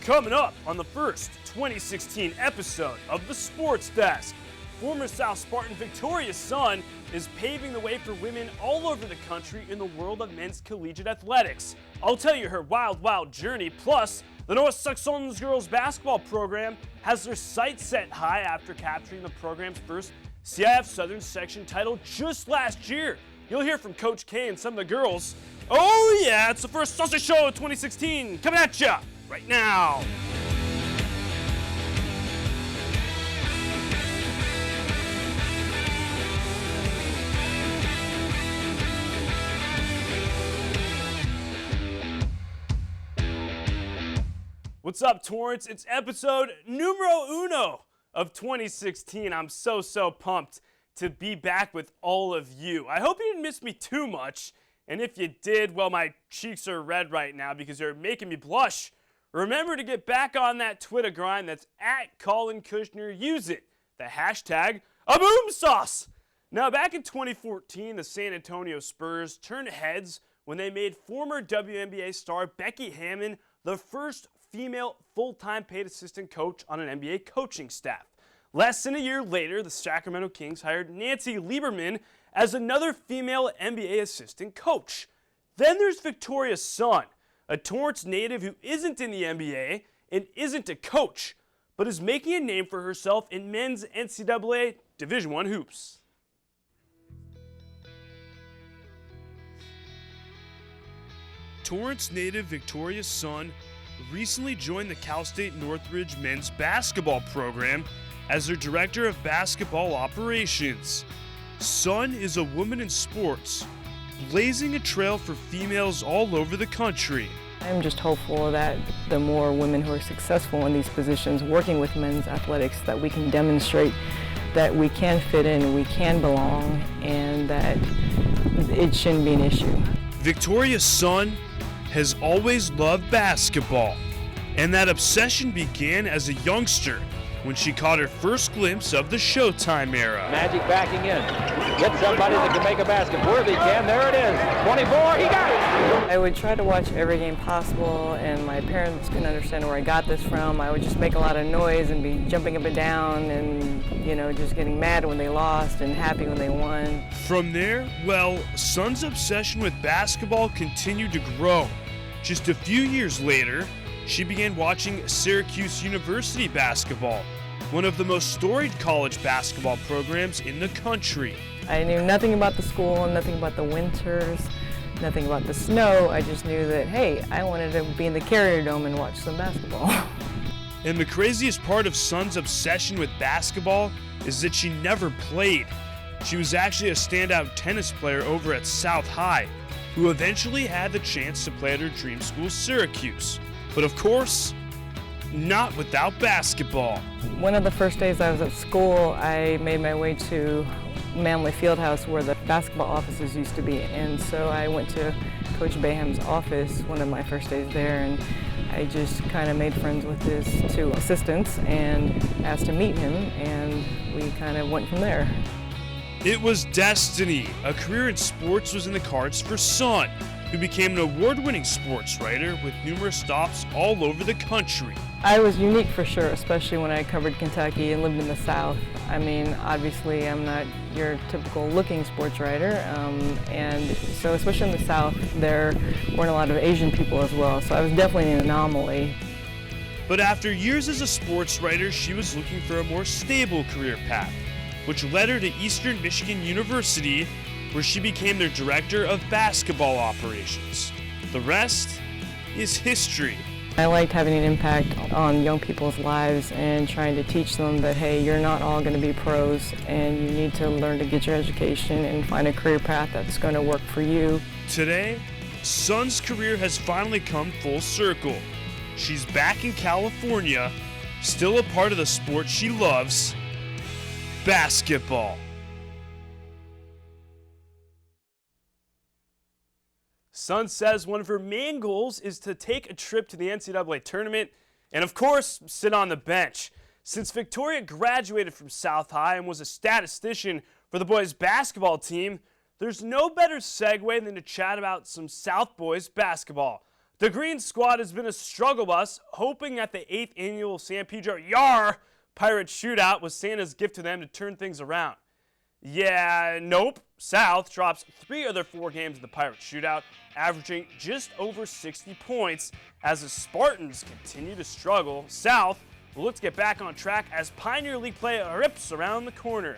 Coming up on the first 2016 episode of the Sports Desk, former South Spartan Victoria's son is paving the way for women all over the country in the world of men's collegiate athletics. I'll tell you her wild, wild journey, plus the North Saxons girls basketball program has their sights set high after capturing the program's first CIF Southern Section title just last year. You'll hear from Coach K and some of the girls. Oh yeah, it's the first Sausage Show 2016 coming at ya right now. What's up, Torrance? It's episode numero uno of 2016. I'm so pumped to be back with all of you. I hope you didn't miss me too much. And if you did, well, my cheeks are red right now because they're making me blush. Remember to get back on that Twitter grind. That's at Collin Kushner. Use it. The hashtag #AboomSauce. Now, back in 2014, the San Antonio Spurs turned heads when they made former WNBA star Becky Hammon the first female full-time paid assistant coach on an NBA coaching staff. Less than a year later, the Sacramento Kings hired Nancy Lieberman as another female NBA assistant coach. Then there's Victoria's son, a Torrance native who isn't in the NBA and isn't a coach, but is making a name for herself in men's NCAA Division I hoops. Torrance native Victoria's son recently joined the Cal State Northridge men's basketball program as their director of basketball operations. Sun is a woman in sports, blazing a trail for females all over the country. I'm just hopeful that the more women who are successful in these positions working with men's athletics, that we can demonstrate that we can fit in, we can belong, and that it shouldn't be an issue. Victoria's son has always loved basketball, and that obsession began as a youngster when she caught her first glimpse of the Showtime era. Magic backing in. Get somebody that can make a basket. Worthy can. There it is. 24. He got it. I would try to watch every game possible, and my parents couldn't understand where I got this from. I would just make a lot of noise and be jumping up and down and, just getting mad when they lost and happy when they won. From there, well, Sun's obsession with basketball continued to grow. Just a few years later, she began watching Syracuse University basketball, one of the most storied college basketball programs in the country. I knew nothing about the school, nothing about the winters, nothing about the snow. I just knew that, hey, I wanted to be in the Carrier Dome and watch some basketball. And the craziest part of Sun's obsession with basketball is that she never played. She was actually a standout tennis player over at South High, who eventually had the chance to play at her dream school, Syracuse. But of course, not without basketball. One of the first days I was at school, I made my way to Manley Fieldhouse where the basketball offices used to be. And so I went to Coach Bayham's office one of my first days there, and I just kind of made friends with his two assistants and asked to meet him, and we kind of went from there. It was destiny. A career in sports was in the cards for Sun, who became an award-winning sports writer with numerous stops all over the country. I was unique for sure, especially when I covered Kentucky and lived in the South. I mean, obviously I'm not your typical looking sports writer, and so especially in the South, there weren't a lot of Asian people as well, so I was definitely an anomaly. But after years as a sports writer, she was looking for a more stable career path, which led her to Eastern Michigan University, where she became their director of basketball operations. The rest is history. I liked having an impact on young people's lives and trying to teach them that, hey, you're not all going to be pros, and you need to learn to get your education and find a career path that's going to work for you. Today, Sun's career has finally come full circle. She's back in California, still a part of the sport she loves, basketball. Sun says one of her main goals is to take a trip to the NCAA tournament and, of course, sit on the bench. Since Victoria graduated from South High and was a statistician for the boys basketball team, there's no better segue than to chat about some South boys basketball. The Green Squad has been a struggle bus, hoping that the 8th annual San Pedro Pirate Shootout was Santa's gift to them to turn things around. Yeah, nope. South drops 3 of their 4 games in the Pirate Shootout, averaging just over 60 points as the Spartans continue to struggle. South will look to get back on track as Pioneer League play rips around the corner.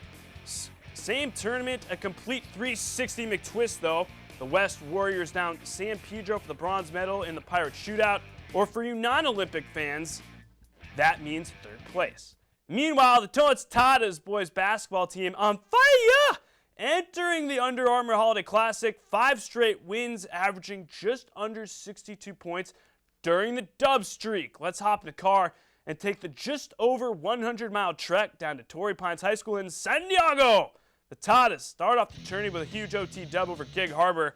Same tournament, a complete 360 McTwist though. The West Warriors down San Pedro for the bronze medal in the Pirate Shootout, or for you non-Olympic fans, that means 3rd place. Meanwhile, the Torrance Tigers boys basketball team on fire! Entering the Under Armour Holiday Classic, 5 straight wins, averaging just under 62 points during the dub streak. Let's hop in the car and take the just over 100-mile trek down to Torrey Pines High School in San Diego. The Tigers start off the tourney with a huge OT dub over Gig Harbor,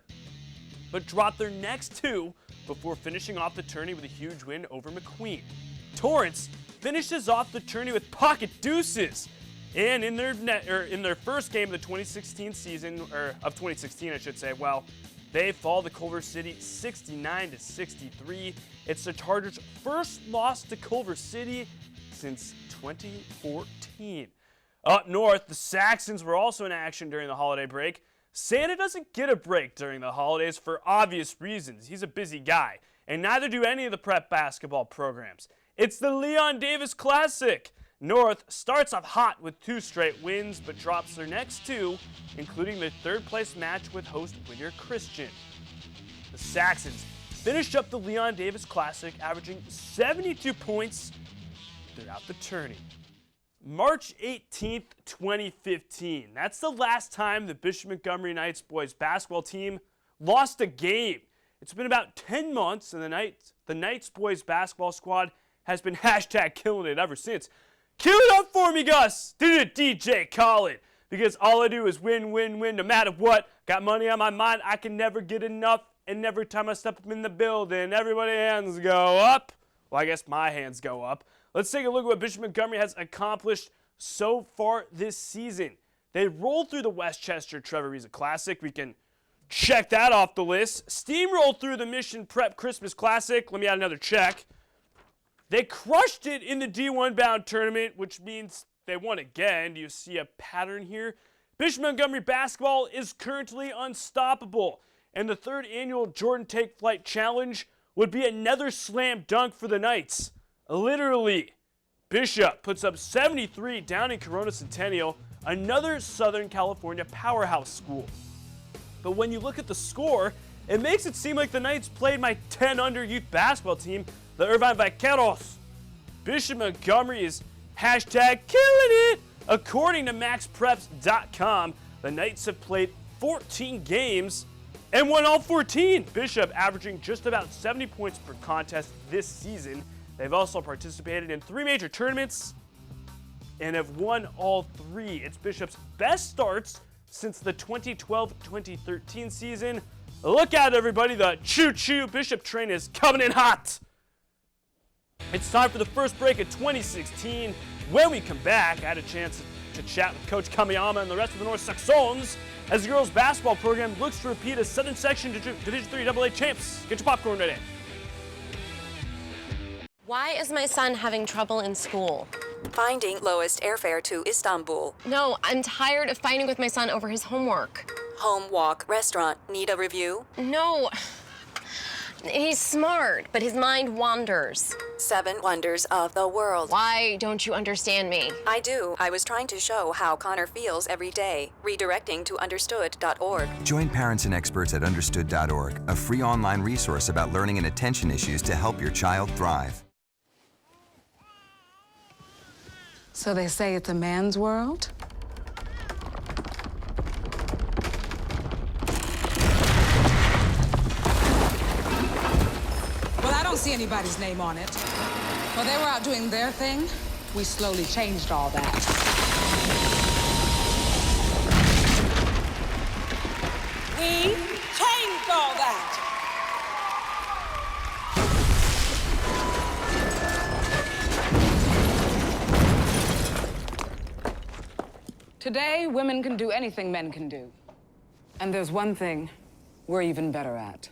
but drop their next 2 before finishing off the tourney with a huge win over McQueen. Torrance finishes off the tourney with pocket deuces, and in their first game of the 2016 season, or of 2016 I should say, well, they fall to Culver City 69-63. It's the Chargers' first loss to Culver City since 2014. Up north, the Saxons were also in action during the holiday break. Santa doesn't get a break during the holidays for obvious reasons. He's a busy guy, and neither do any of the prep basketball programs. It's the Leon Davis Classic. North starts off hot with 2 straight wins, but drops their next 2, including their 3rd place match with host Whittier Christian. The Saxons finished up the Leon Davis Classic, averaging 72 points throughout the tourney. March 18th, 2015. That's the last time the Bishop Montgomery Knights boys basketball team lost a game. It's been about 10 months, and the Knights boys basketball squad has been #killing it ever since. Cue it up for me, Gus! Did it, DJ Collin? Because all I do is win, win, win, no matter what. Got money on my mind, I can never get enough, and every time I step up in the building, everybody's hands go up. Well, I guess my hands go up. Let's take a look at what Bishop Montgomery has accomplished so far this season. They rolled through the Westchester Trevor Ariza Classic. We can check that off the list. Steamrolled through the Mission Prep Christmas Classic. Let me add another check. They crushed it in the D1 bound tournament, which means they won again. Do you see a pattern here? Bishop Montgomery basketball is currently unstoppable, and the 3rd annual Jordan Take Flight Challenge would be another slam dunk for the Knights. Literally, Bishop puts up 73 down in Corona Centennial, another Southern California powerhouse school. But when you look at the score, it makes it seem like the Knights played my 10-under youth basketball team, the Irvine Vaqueros. Bishop Montgomery is #killing it. According to MaxPreps.com, the Knights have played 14 games and won all 14. Bishop averaging just about 70 points per contest this season. They've also participated in 3 major tournaments and have won all 3. It's Bishop's best starts since the 2012-2013 season. Look out, everybody. The choo-choo Bishop train is coming in hot. It's time for the first break of 2016. When we come back, I had a chance to chat with Coach Kamiyama and the rest of the North Saxons as the girls' basketball program looks to repeat as Southern Section Division III AA champs. Get your popcorn ready. Why is my son having trouble in school? Finding lowest airfare to Istanbul. No, I'm tired of fighting with my son over his homework. Home, walk, restaurant. Need a review? No. He's smart, but his mind wanders. 7 wonders of the world. Why don't you understand me? I do. I was trying to show how Connor feels every day. Redirecting to understood.org. Join parents and experts at understood.org, a free online resource about learning and attention issues to help your child thrive. So they say it's a man's world? Well, I don't see anybody's name on it. While they were out doing their thing, we slowly changed all that. We changed all that. Today, women can do anything men can do. And there's one thing we're even better at.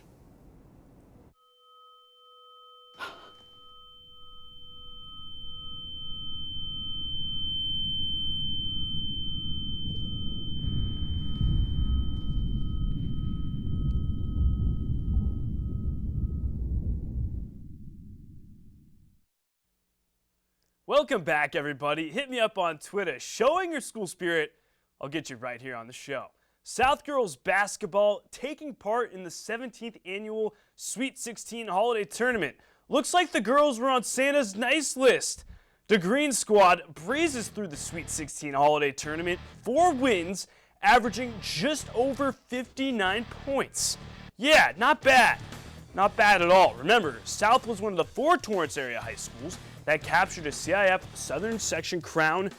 Welcome back, everybody. Hit me up on Twitter. Showing your school spirit, I'll get you right here on the show. South girls basketball taking part in the 17th annual Sweet 16 holiday tournament. Looks like the girls were on Santa's nice list. The Green Squad breezes through the Sweet 16 holiday tournament, 4 wins, averaging just over 59 points. Yeah, not bad. Not bad at all. Remember, South was one of the 4 Torrance area high schools that captured a CIF Southern Section crown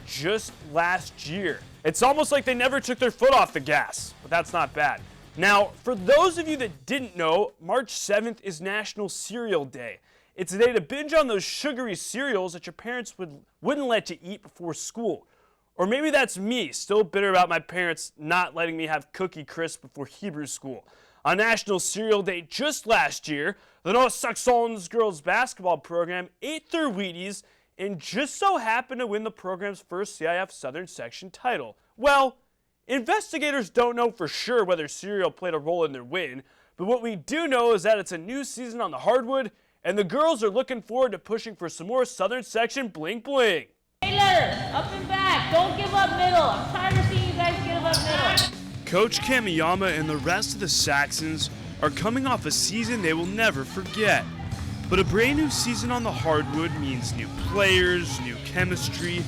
just last year. It's almost like they never took their foot off the gas, but that's not bad. Now, for those of you that didn't know, March 7th is National Cereal Day. It's a day to binge on those sugary cereals that your parents wouldn't let you eat before school. Or maybe that's me, still bitter about my parents not letting me have Cookie Crisp before Hebrew school. On National Cereal Day just last year, the North Saxons girls basketball program ate their Wheaties and just so happened to win the program's first CIF Southern Section title. Well, investigators don't know for sure whether cereal played a role in their win, but what we do know is that it's a new season on the hardwood, and the girls are looking forward to pushing for some more Southern Section bling bling. Taylor, up and back, don't give up middle. I'm tired of seeing you guys give up middle. Coach Kamiyama and the rest of the Saxons are coming off a season they will never forget. But a brand new season on the hardwood means new players, new chemistry.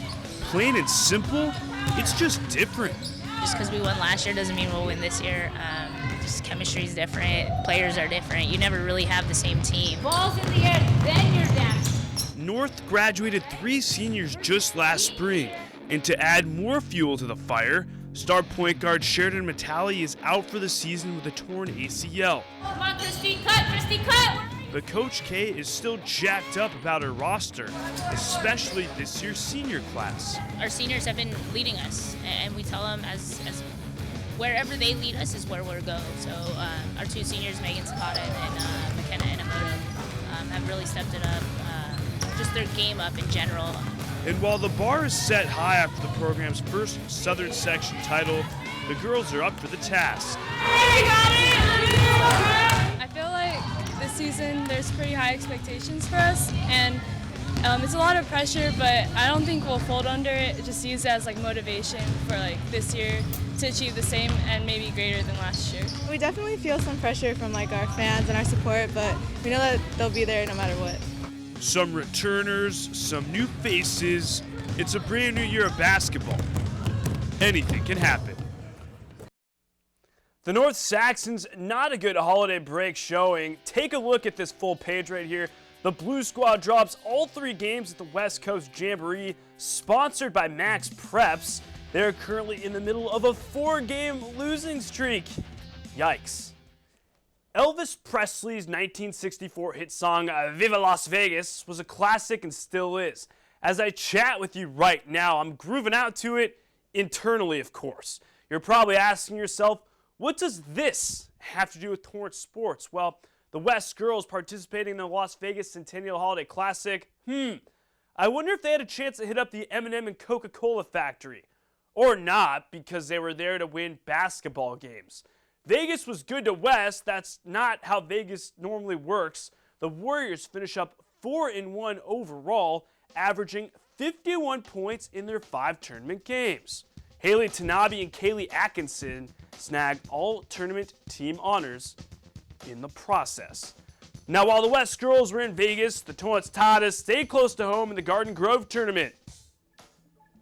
Plain and simple, it's just different. Just because we won last year doesn't mean we'll win this year. Just chemistry is different, players are different. You never really have the same team. Balls in the air, then you're down. North graduated 3 seniors just last spring, and to add more fuel to the fire, star point guard Sheridan Matali is out for the season with a torn ACL. Come on, Christy, cut! But Coach K is still jacked up about her roster, especially this year's senior class. Our seniors have been leading us, and we tell them as wherever they lead us is where we'll go. So our 2 seniors, Megan Sakata and McKenna Inamoto, have really stepped it up, just their game up in general. And while the bar is set high after the program's first Southern Section title, the girls are up for the task. I feel like this season there's pretty high expectations for us, and it's a lot of pressure, but I don't think we'll fold under it. Just use it as like motivation for like this year to achieve the same and maybe greater than last year. We definitely feel some pressure from like our fans and our support, but we know that they'll be there no matter what. Some returners, some new faces. It's a brand new year of basketball. Anything can happen. The North Saxons, not a good holiday break showing. Take a look at this full page right here. The Blue Squad drops all 3 games at the West Coast Jamboree, sponsored by Max Preps. They're currently in the middle of a 4-game losing streak. Yikes. Elvis Presley's 1964 hit song, Viva Las Vegas, was a classic and still is. As I chat with you right now, I'm grooving out to it internally, of course. You're probably asking yourself, what does this have to do with Torrance sports? Well, the West girls participating in the Las Vegas Centennial Holiday Classic. I wonder if they had a chance to hit up the M&M and Coca-Cola factory. Or not, because they were there to win basketball games. Vegas was good to West. That's not how Vegas normally works. The Warriors finish up 4-1 overall, averaging 51 points in their 5 tournament games. Haley Tanabe and Kaylee Atkinson snag all tournament team honors in the process. Now, while the West girls were in Vegas, the Torrance Tigers stayed close to home in the Garden Grove tournament.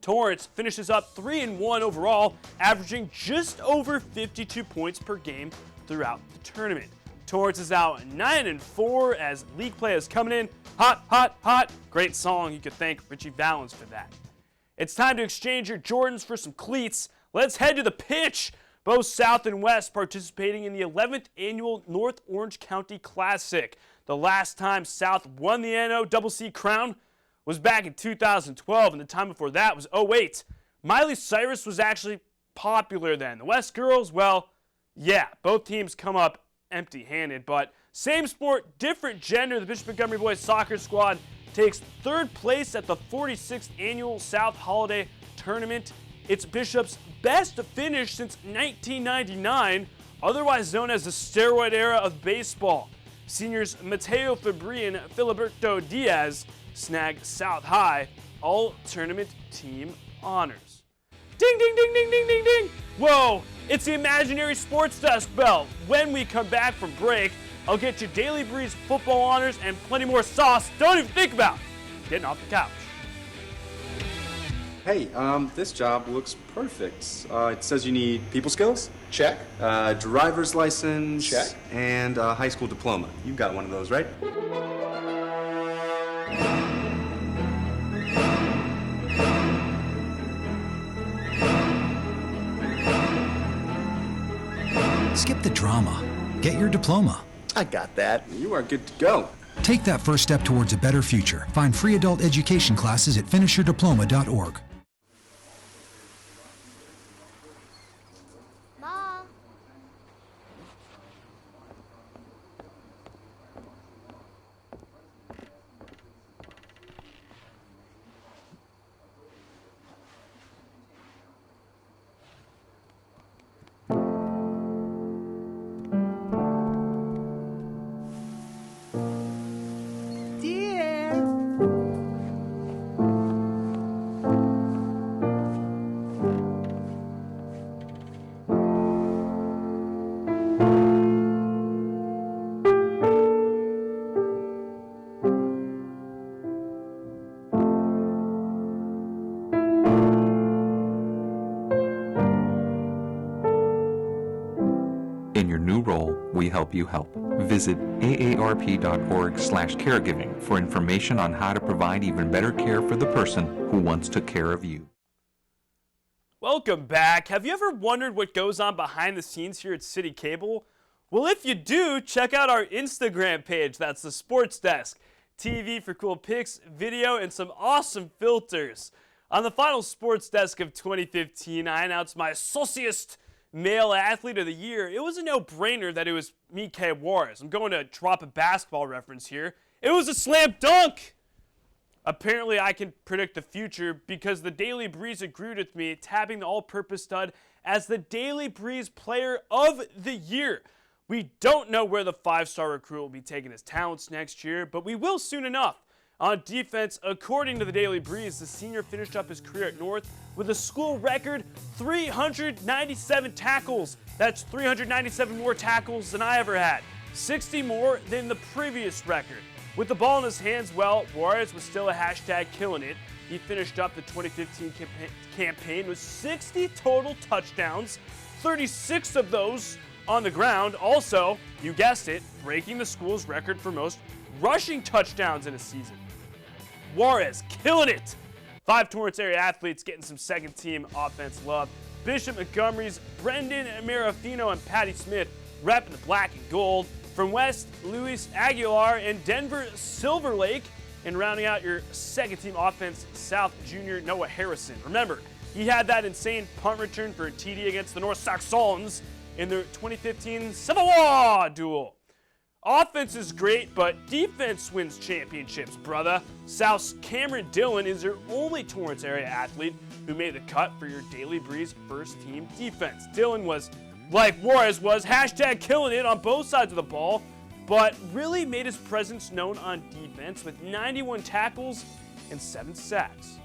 Torrance finishes up 3-1 overall, averaging just over 52 points per game throughout the tournament. Torrance is out 9-4 as league play is coming in hot, hot, hot. Great song. You could thank Richie Valens for that. It's time to exchange your Jordans for some cleats. Let's head to the pitch. Both South and West participating in the 11th annual North Orange County Classic. The last time South won the NOCC crown was back in 2012, and the time before that was 2008. Miley Cyrus was actually popular then. The West girls, well, yeah, both teams come up empty-handed, but same sport, different gender. The Bishop Montgomery boys soccer squad takes 3rd place at the 46th annual South Holiday Tournament. It's Bishop's best finish since 1999, otherwise known as the steroid era of baseball. Seniors Mateo Fabri and Filiberto Diaz snag South High all-tournament team honors. Ding, ding, ding, ding, ding, ding, ding. Whoa, it's the imaginary Sports Desk bell. When we come back from break, I'll get you Daily Breeze football honors and plenty more sauce. Don't even think about getting off the couch. Hey, this job looks perfect. It says you need people skills? Check. Driver's license? Check. And a high school diploma. You've got one of those, right? Skip the drama. Get your diploma. I got that. You are good to go. Take that first step towards a better future. Find free adult education classes at finishyourdiploma.org. In your new role, we help you help. Visit aarp.org/caregiving for information on how to provide even better care for the person who once took care of you. Welcome back. Have you ever wondered what goes on behind the scenes here at City Cable? Well, if you do, check out our Instagram page. That's the Sports Desk. TV for cool pics, video, and some awesome filters. On the final Sports Desk of 2015, I announced my Sociest Male Athlete of the Year. It was a no-brainer that it was Mike Juarez. I'm going to drop a basketball reference here. It was a slam dunk! Apparently, I can predict the future because the Daily Breeze agreed with me, tabbing the all-purpose stud as the Daily Breeze Player of the Year. We don't know where the five-star recruit will be taking his talents next year, but we will soon enough. On defense, according to the Daily Breeze, the senior finished up his career at North with a school record 397 tackles. That's 397 more tackles than I ever had. 60 more than the previous record. With the ball in his hands, well, Juarez was still a hashtag killing it. He finished up the 2015 campaign with 60 total touchdowns, 36 of those on the ground. Also, you guessed it, breaking the school's record for most rushing touchdowns in a season. Juarez killing it. 5 Torrance area athletes getting some second-team offense love. Bishop Montgomery's Brendan Marafino and Patty Smith repping the black and gold. From West, Luis Aguilar and Denver Silver Lake. And rounding out your second-team offense, South Junior Noah Harrison. Remember, he had that insane punt return for a TD against the North Saxons in their 2015 Civil War duel. Offense is great, but defense wins championships, brother. South's Cameron Dillon is your only Torrance area athlete who made the cut for your Daily Breeze first-team defense. Dillon was, like Juarez was, hashtag killing it on both sides of the ball, but really made his presence known on defense with 91 tackles and 7 sacks.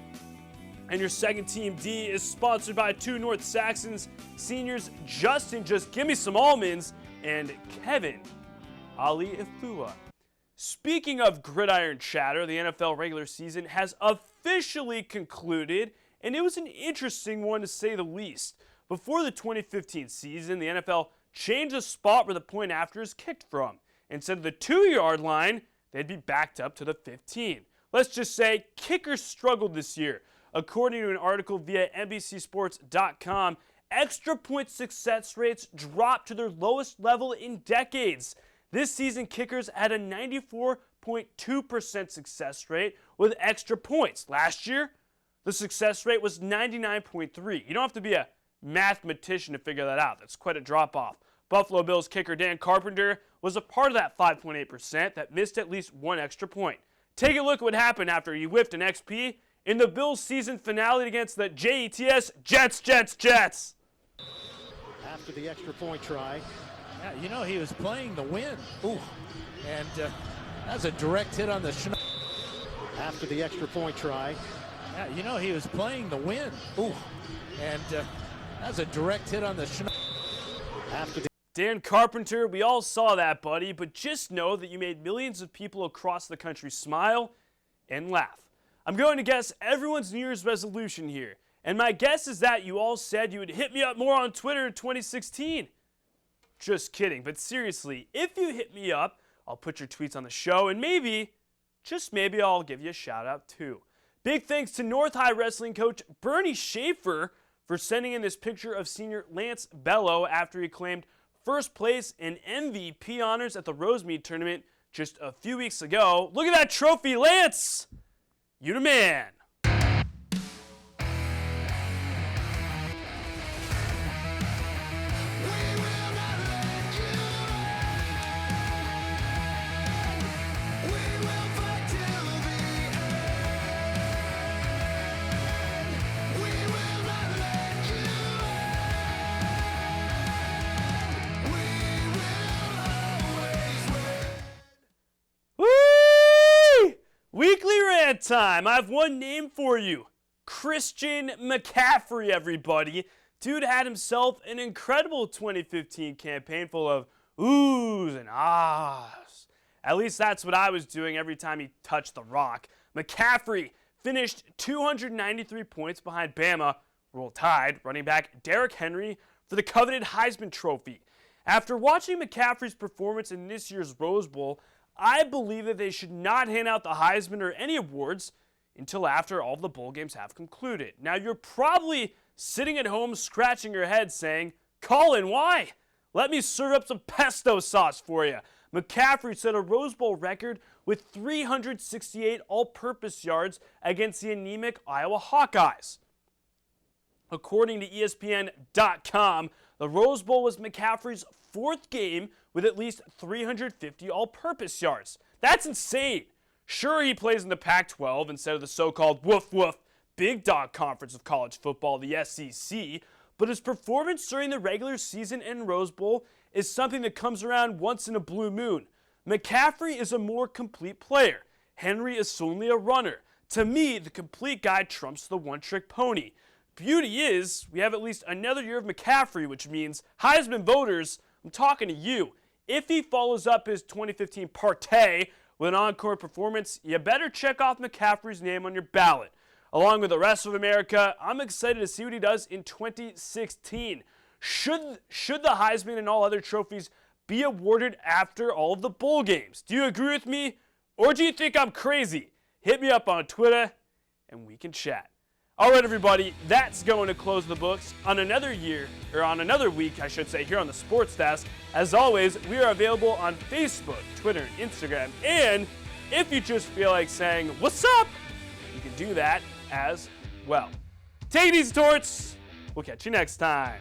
And your second-team D is sponsored by 2 North Saxons seniors, Justin, just give me some almonds, and Kevin Ali Ifua. Speaking of gridiron chatter, the NFL regular season has officially concluded, and it was an interesting one to say the least. Before the 2015 season, the NFL changed the spot where the point after is kicked from. Instead of the 2-yard line, they'd be backed up to the 15. Let's just say kickers struggled this year. According to an article via NBCSports.com, extra point success rates dropped to their lowest level in decades. This season, kickers had a 94.2% success rate with extra points. Last year, the success rate was 99.3%. You don't have to be a mathematician to figure that out. That's quite a drop-off. Buffalo Bills kicker Dan Carpenter was a part of that 5.8% that missed at least one extra point. Take a look at what happened after he whiffed an XP in the Bills' season finale against the Jets. After the extra point try. Yeah, you know, he was playing the win. Ooh. And that's a direct hit on the Schneid. After the extra point try. Yeah, you know, he was playing the win. Ooh. And that's a direct hit on the Schneid. After the Dan Carpenter, we all saw that, buddy, but just know that you made millions of people across the country smile and laugh. I'm going to guess everyone's New Year's resolution here, and my guess is that you all said you would hit me up more on Twitter in 2016. Just kidding, but seriously, if you hit me up, I'll put your tweets on the show, and maybe, just maybe, I'll give you a shout out too. Big thanks to North High Wrestling coach Bernie Schaefer for sending in this picture of senior Lance Bello after he claimed first place in MVP honors at the Rosemead tournament just a few weeks ago. Look at that trophy, Lance! You the man. Weekly rant time. I have one name for you. Christian McCaffrey, everybody. Dude had himself an incredible 2015 campaign full of oohs and ahs. At least that's what I was doing every time he touched the rock. McCaffrey finished 293 points behind Bama, Roll Tide, running back Derrick Henry for the coveted Heisman Trophy. After watching McCaffrey's performance in this year's Rose Bowl, I believe that they should not hand out the Heisman or any awards until after all of the bowl games have concluded. Now, you're probably sitting at home scratching your head saying, Collin, why? Let me serve up some pesto sauce for you. McCaffrey set a Rose Bowl record with 368 all-purpose yards against the anemic Iowa Hawkeyes. According to ESPN.com, the Rose Bowl was McCaffrey's fourth game with at least 350 all-purpose yards. That's insane. Sure, he plays in the Pac-12 instead of the so-called woof-woof big dog conference of college football, the SEC, but his performance during the regular season and Rose Bowl is something that comes around once in a blue moon. McCaffrey is a more complete player. Henry is solely a runner. To me, the complete guy trumps the one-trick pony. Beauty is, we have at least another year of McCaffrey, which means Heisman voters, I'm talking to you. If he follows up his 2015 partay with an encore performance, you better check off McCaffrey's name on your ballot. Along with the rest of America, I'm excited to see what he does in 2016. Should the Heisman and all other trophies be awarded after all of the bowl games? Do you agree with me, or do you think I'm crazy? Hit me up on Twitter, and we can chat. All right, everybody, that's going to close the books on another year, or on another week, I should say, here on the Sports Desk. As always, we are available on Facebook, Twitter, and Instagram. And if you just feel like saying, what's up, you can do that as well. Take it easy, Torrance. We'll catch you next time.